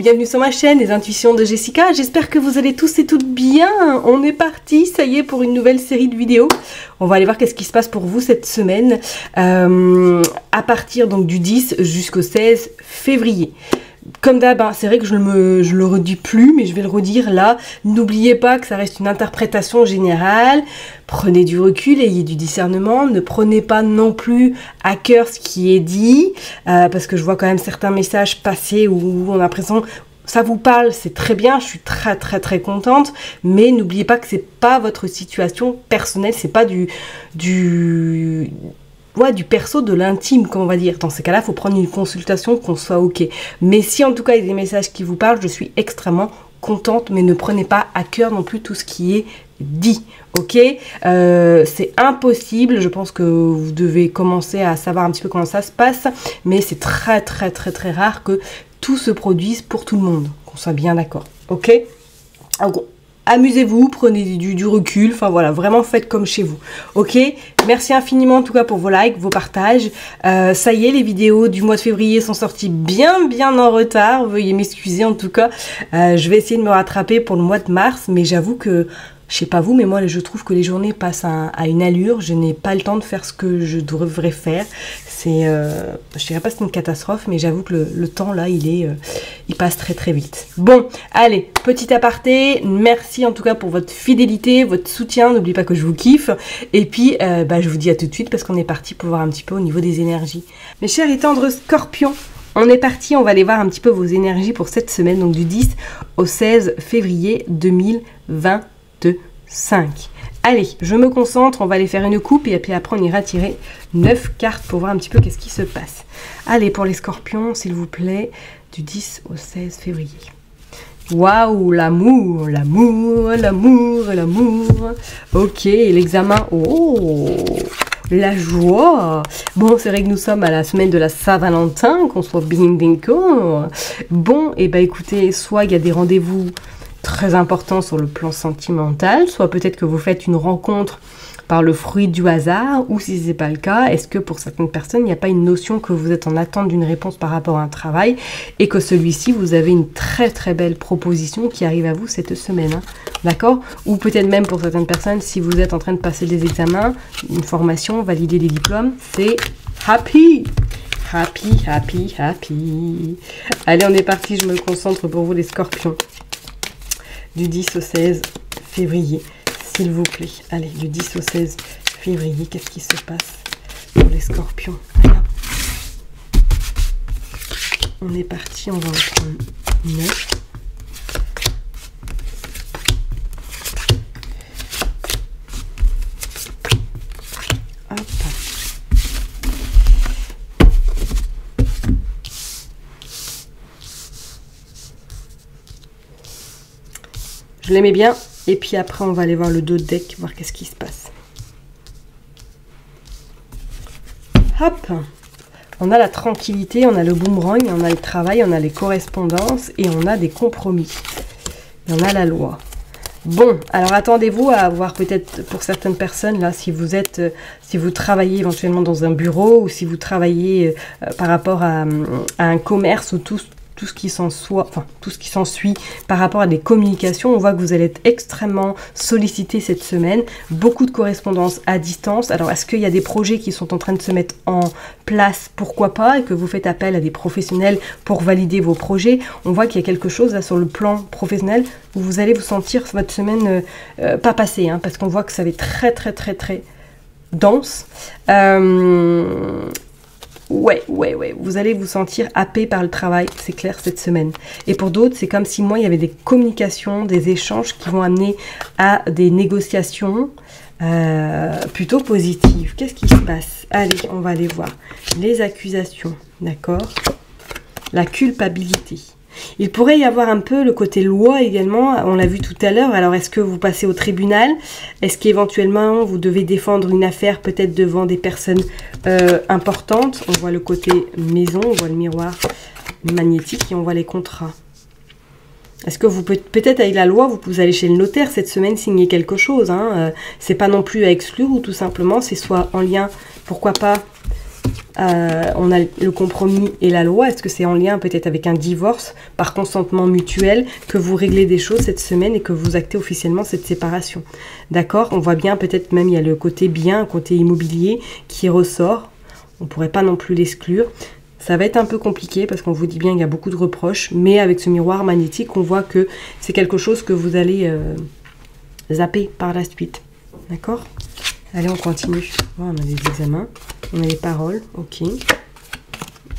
bienvenue sur ma chaîne Les Intuitions de Jessica. J'espère que vous allez tous et toutes bien. On est parti, ça y est, pour une nouvelle série de vidéos. On va aller voir qu'est-ce qui se passe pour vous cette semaine, à partir donc du 10 jusqu'au 16 février. Comme d'hab, hein, c'est vrai que je le redis plus, mais je vais le redire là. N'oubliez pas que ça reste une interprétation générale. Prenez du recul, ayez du discernement. Ne prenez pas non plus à cœur ce qui est dit, parce que je vois quand même certains messages passer où on a l'impression... Ça vous parle, c'est très bien, je suis très contente, mais n'oubliez pas que c'est pas votre situation personnelle, c'est pas du perso, de l'intime, comme on va dire. Dans ces cas-là, il faut prendre une consultation, qu'on soit ok. Mais si en tout cas il y a des messages qui vous parlent, je suis extrêmement contente, mais ne prenez pas à cœur non plus tout ce qui est dit, ok? C'est impossible, je pense que vous devez commencer à savoir un petit peu comment ça se passe, mais c'est très rare que tout se produise pour tout le monde, qu'on soit bien d'accord, ok? Alors, amusez-vous, prenez du recul, enfin voilà, vraiment faites comme chez vous, ok? Merci infiniment en tout cas pour vos likes, vos partages. Ça y est, les vidéos du mois de février sont sorties bien en retard, veuillez m'excuser en tout cas. Je vais essayer de me rattraper pour le mois de mars, mais j'avoue que, je sais pas vous, mais moi je trouve que les journées passent à une allure, je n'ai pas le temps de faire ce que je devrais faire. C'est, je dirais pas que c'est une catastrophe, mais j'avoue que le temps là, il passe très vite. Bon, allez, petit aparté, merci en tout cas pour votre fidélité, votre soutien, n'oubliez pas que je vous kiffe. Et puis, je vous dis à tout de suite parce qu'on est parti pour voir un petit peu au niveau des énergies. Mes chers et tendres scorpions, on est parti, on va aller voir un petit peu vos énergies pour cette semaine, donc du 10 au 16 février 2025. Allez, je me concentre, on va aller faire une coupe et puis après on ira tirer 9 cartes pour voir un petit peu qu'est-ce qui se passe. Allez, pour les scorpions, s'il vous plaît, du 10 au 16 février. Waouh, l'amour. Ok, l'examen. Oh, la joie. Bon, c'est vrai que nous sommes à la semaine de la Saint-Valentin, qu'on soit bien d'accord. Bon, et écoutez, soit il y a des rendez-vous très important sur le plan sentimental, soit peut-être que vous faites une rencontre par le fruit du hasard, ou si ce n'est pas le cas, est-ce que pour certaines personnes, il n'y a pas une notion que vous êtes en attente d'une réponse par rapport à un travail, et que celui-ci, vous avez une très belle proposition qui arrive à vous cette semaine, hein, d'accord? Ou peut-être même pour certaines personnes, si vous êtes en train de passer des examens, une formation, valider des diplômes, c'est happy. Allez, on est parti, je me concentre pour vous les scorpions. Du 10 au 16 février, s'il vous plaît. Allez, du 10 au 16 février, qu'est-ce qui se passe pour les scorpions? Voilà. On est parti, on va en prendre 9. Hop. Je l'aimais bien. Et puis après, on va aller voir le dos de deck, voir qu'est-ce qui se passe. Hop. On a la tranquillité, on a le boomerang, on a le travail, on a les correspondances et on a des compromis. Et on a la loi. Bon, alors attendez-vous à avoir peut-être pour certaines personnes, là, si vous travaillez éventuellement dans un bureau ou si vous travaillez par rapport à un commerce ou tout ce qui s'ensuit par rapport à des communications, on voit que vous allez être extrêmement sollicité cette semaine, beaucoup de correspondances à distance. Alors est-ce qu'il y a des projets qui sont en train de se mettre en place, pourquoi pas, et que vous faites appel à des professionnels pour valider vos projets? On voit qu'il y a quelque chose là sur le plan professionnel où vous allez vous sentir votre semaine pas passée, hein, parce qu'on voit que ça va être très dense. Ouais, vous allez vous sentir happé par le travail, c'est clair, cette semaine. Et pour d'autres, c'est comme si moi, il y avait des communications, des échanges qui vont amener à des négociations plutôt positives. Qu'est-ce qui se passe? Allez, on va aller voir. Les accusations, d'accord? La culpabilité. Il pourrait y avoir un peu le côté loi également, on l'a vu tout à l'heure. Alors est-ce que vous passez au tribunal? Est-ce qu'éventuellement vous devez défendre une affaire peut-être devant des personnes importantes? On voit le côté maison, on voit le miroir magnétique et on voit les contrats. Est-ce que vous peut-être avec la loi, vous pouvez aller chez le notaire cette semaine signer quelque chose, hein, c'est pas non plus à exclure, ou tout simplement c'est soit en lien, pourquoi pas, on a le compromis et la loi. Est-ce que c'est en lien peut-être avec un divorce par consentement mutuel que vous réglez des choses cette semaine et que vous actez officiellement cette séparation? D'accord? On voit bien peut-être même il y a le côté bien, côté immobilier qui ressort. On ne pourrait pas non plus l'exclure. Ça va être un peu compliqué parce qu'on vous dit bien qu'il y a beaucoup de reproches, mais avec ce miroir magnétique, on voit que c'est quelque chose que vous allez zapper par la suite. D'accord? Allez, on continue. Oh, on a les examens, on a les paroles, ok.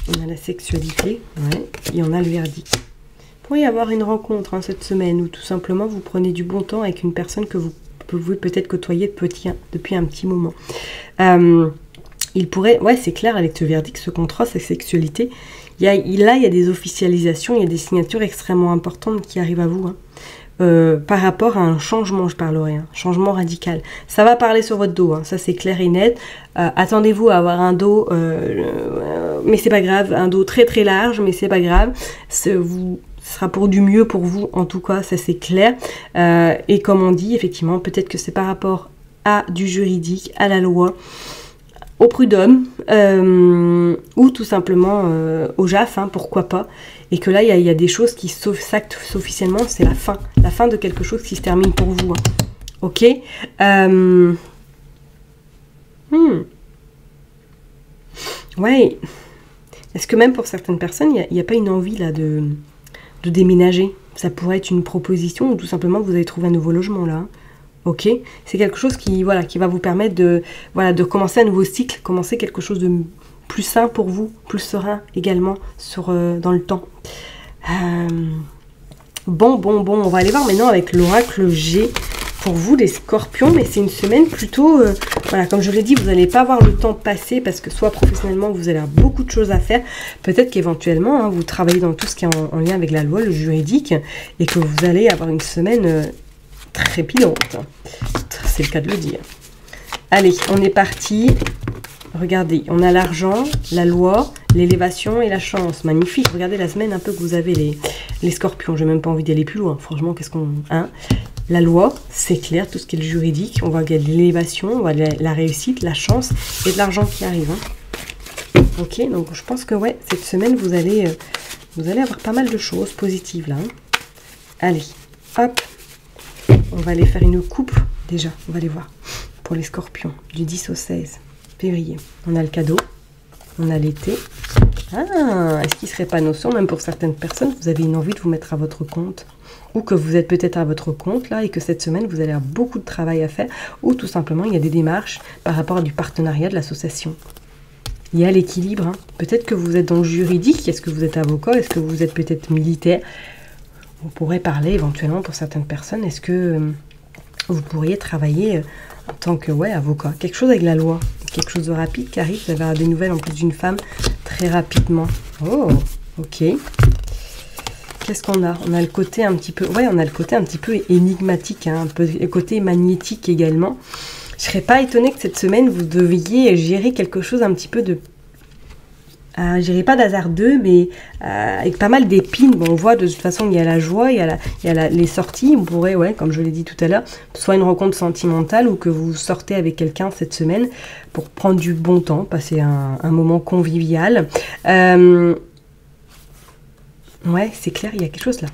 On a la sexualité, ouais, et on a le verdict. Il pourrait y avoir une rencontre cette semaine où tout simplement vous prenez du bon temps avec une personne que vous pouvez peut-être côtoyer depuis un petit moment. Il pourrait, ouais, c'est clair avec ce verdict, ce contrat, cette sexualité. Là, il y a des officialisations, il y a des signatures extrêmement importantes qui arrivent à vous. Par rapport à un changement, je parlerai, un changement radical. Ça va parler sur votre dos, ça c'est clair et net. Attendez-vous à avoir un dos, mais c'est pas grave, un dos très très large, mais c'est pas grave. Ce sera pour du mieux pour vous, en tout cas, ça c'est clair. Et comme on dit, effectivement, peut-être que c'est par rapport à du juridique, à la loi, au prud'homme, ou tout simplement au JAF, pourquoi pas. Et que là, il y a des choses qui s'actent officiellement, c'est la fin de quelque chose qui se termine pour vous. Ok. Ouais. Est-ce que même pour certaines personnes, il n'y a pas une envie là de déménager? Ça pourrait être une proposition ou tout simplement vous avez trouvé un nouveau logement là. Ok, c'est quelque chose qui va vous permettre de commencer un nouveau cycle, commencer quelque chose de plus sain pour vous, plus serein également dans le temps. Bon, on va aller voir maintenant avec l'oracle G pour vous les scorpions, mais c'est une semaine plutôt, comme je l'ai dit, vous n'allez pas avoir le temps de passer parce que soit professionnellement vous allez avoir beaucoup de choses à faire, peut-être qu'éventuellement vous travaillez dans tout ce qui est en lien avec la loi, le juridique, et que vous allez avoir une semaine trépidante, c'est le cas de le dire. Allez, on est parti. Regardez, on a l'argent, la loi, l'élévation et la chance. Magnifique. Regardez la semaine un peu que vous avez les scorpions. J'ai même pas envie d'aller plus loin. Franchement, qu'est-ce qu'on... La loi, c'est clair, tout ce qui est le juridique. On voit qu'il y a de l'élévation, on voit la réussite, la chance et de l'argent qui arrive. Ok, donc je pense que ouais, cette semaine, vous allez avoir pas mal de choses positives là. Allez, hop. On va aller faire une coupe, déjà, on va aller voir, pour les scorpions, du 10 au 16 février. On a le cadeau, on a l'été. Ah, est-ce qu'il ne serait pas notion, même pour certaines personnes, vous avez une envie de vous mettre à votre compte, ou que vous êtes peut-être à votre compte, là, et que cette semaine, vous allez avoir beaucoup de travail à faire, ou tout simplement, il y a des démarches par rapport à du partenariat de l'association. Il y a l'équilibre, peut-être que vous êtes dans le juridique, est-ce que vous êtes avocat, est-ce que vous êtes peut-être militaire? On pourrait parler éventuellement pour certaines personnes, est-ce que vous pourriez travailler en tant que avocat? Quelque chose avec la loi, quelque chose de rapide qui arrive, vous allez avoir des nouvelles en plus d'une femme très rapidement. Oh, ok. Qu'est-ce qu'on a? On a le côté un petit peu, on a le côté un petit peu énigmatique, un peu le côté magnétique également. Je ne serais pas étonnée que cette semaine, vous deviez gérer quelque chose un petit peu de... je dirais pas d'hasardeux, mais avec pas mal d'épines. Bon, on voit de toute façon, il y a la joie, il y a les sorties. On pourrait, comme je l'ai dit tout à l'heure, soit une rencontre sentimentale ou que vous sortez avec quelqu'un cette semaine pour prendre du bon temps, passer un moment convivial. Ouais, c'est clair, il y a quelque chose là.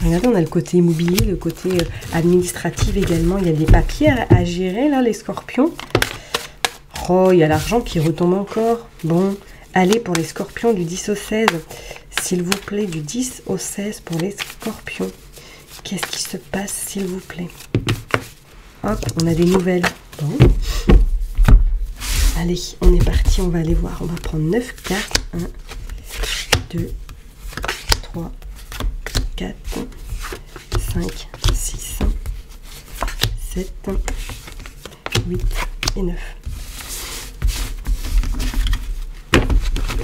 Regardez, on a le côté immobilier, le côté administratif également. Il y a des papiers à gérer là, les scorpions. Oh, il y a l'argent qui retombe encore. Bon, allez pour les scorpions du 10 au 16. S'il vous plaît, du 10 au 16 pour les scorpions. Qu'est-ce qui se passe, s'il vous plaît? Hop, on a des nouvelles. Bon. Allez, on est parti, on va aller voir. On va prendre 9 cartes. 1, 2, 3, 4, 5, 6, 7, 8 et 9.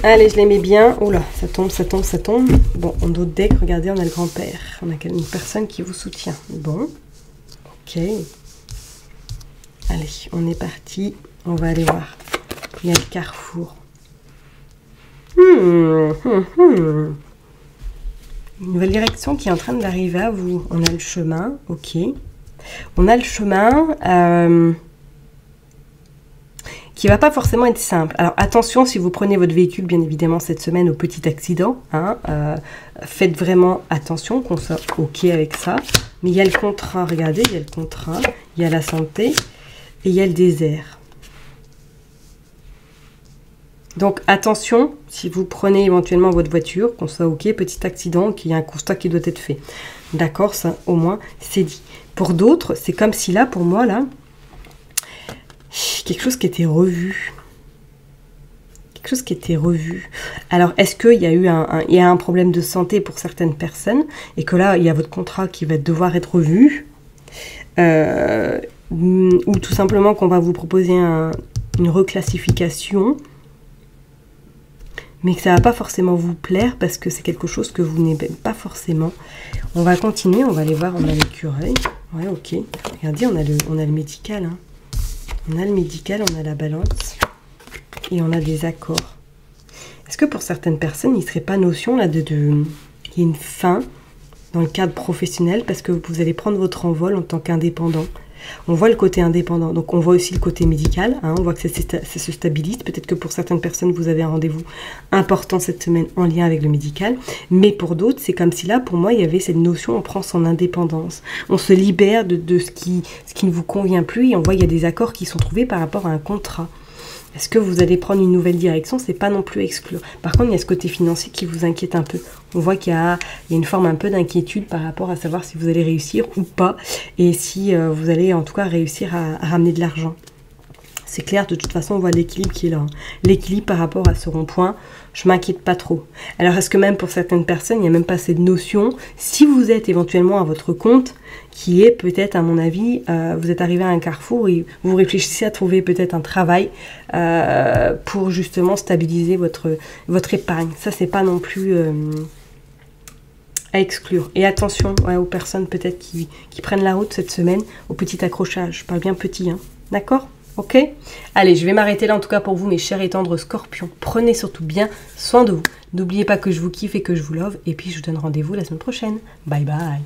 Allez, je les mets bien. Oh là, ça tombe, ça tombe, ça tombe. Bon, en d'autres decks, regardez, on a le grand-père. On a une personne qui vous soutient. Bon, ok. Allez, on est parti. On va aller voir. Il y a le carrefour. Une nouvelle direction qui est en train d'arriver à vous. On a le chemin, ok. On a le chemin qui va pas forcément être simple. Alors attention, si vous prenez votre véhicule, bien évidemment, cette semaine au petit accident, hein, faites vraiment attention qu'on soit OK avec ça. Mais il y a le contrat, regardez, il y a le contrat, il y a la santé et il y a le désert. Donc attention, si vous prenez éventuellement votre voiture, qu'on soit OK, petit accident, qu'il y a un constat qui doit être fait. D'accord, ça au moins c'est dit. Pour d'autres, c'est comme si là, pour moi, là, quelque chose qui était revu. Quelque chose qui était revu. Alors, est-ce qu'il y a eu un problème de santé pour certaines personnes et que là, il y a votre contrat qui va devoir être revu ou tout simplement qu'on va vous proposer une reclassification mais que ça va pas forcément vous plaire parce que c'est quelque chose que vous n'aimez pas forcément. On va continuer, on va aller voir, on a l'écureuil. Ouais, ok. Regardez, on a le médical. Hein. On a le médical, on a la balance et on a des accords. Est-ce que pour certaines personnes, il ne serait pas notion là qu'il y ait une fin dans le cadre professionnel parce que vous allez prendre votre envol en tant qu'indépendant? On voit le côté indépendant, donc on voit aussi le côté médical, hein, on voit que ça se stabilise. Peut-être que pour certaines personnes, vous avez un rendez-vous important cette semaine en lien avec le médical, mais pour d'autres, c'est comme si là, pour moi, il y avait cette notion, on prend son indépendance, on se libère de ce qui ne vous convient plus, et on voit qu'il y a des accords qui sont trouvés par rapport à un contrat. Est-ce que vous allez prendre une nouvelle direction? C'est pas non plus exclure. Par contre, il y a ce côté financier qui vous inquiète un peu. On voit qu'il y a une forme un peu d'inquiétude par rapport à savoir si vous allez réussir ou pas. Et si vous allez en tout cas réussir à ramener de l'argent. C'est clair, de toute façon, on voit l'équilibre qui est là. Hein. L'équilibre par rapport à ce rond-point, je m'inquiète pas trop. Alors, est-ce que même pour certaines personnes, il n'y a même pas cette notion, si vous êtes éventuellement à votre compte, qui est peut-être, à mon avis, vous êtes arrivé à un carrefour et vous réfléchissez à trouver peut-être un travail pour justement stabiliser votre épargne. Ça, c'est pas non plus à exclure. Et attention aux personnes peut-être qui prennent la route cette semaine, au petit accrochage. Je parle bien petit, hein. D'accord ? Ok? Allez, je vais m'arrêter là en tout cas pour vous, mes chers et tendres scorpions. Prenez surtout bien soin de vous. N'oubliez pas que je vous kiffe et que je vous love. Et puis, je vous donne rendez-vous la semaine prochaine. Bye bye!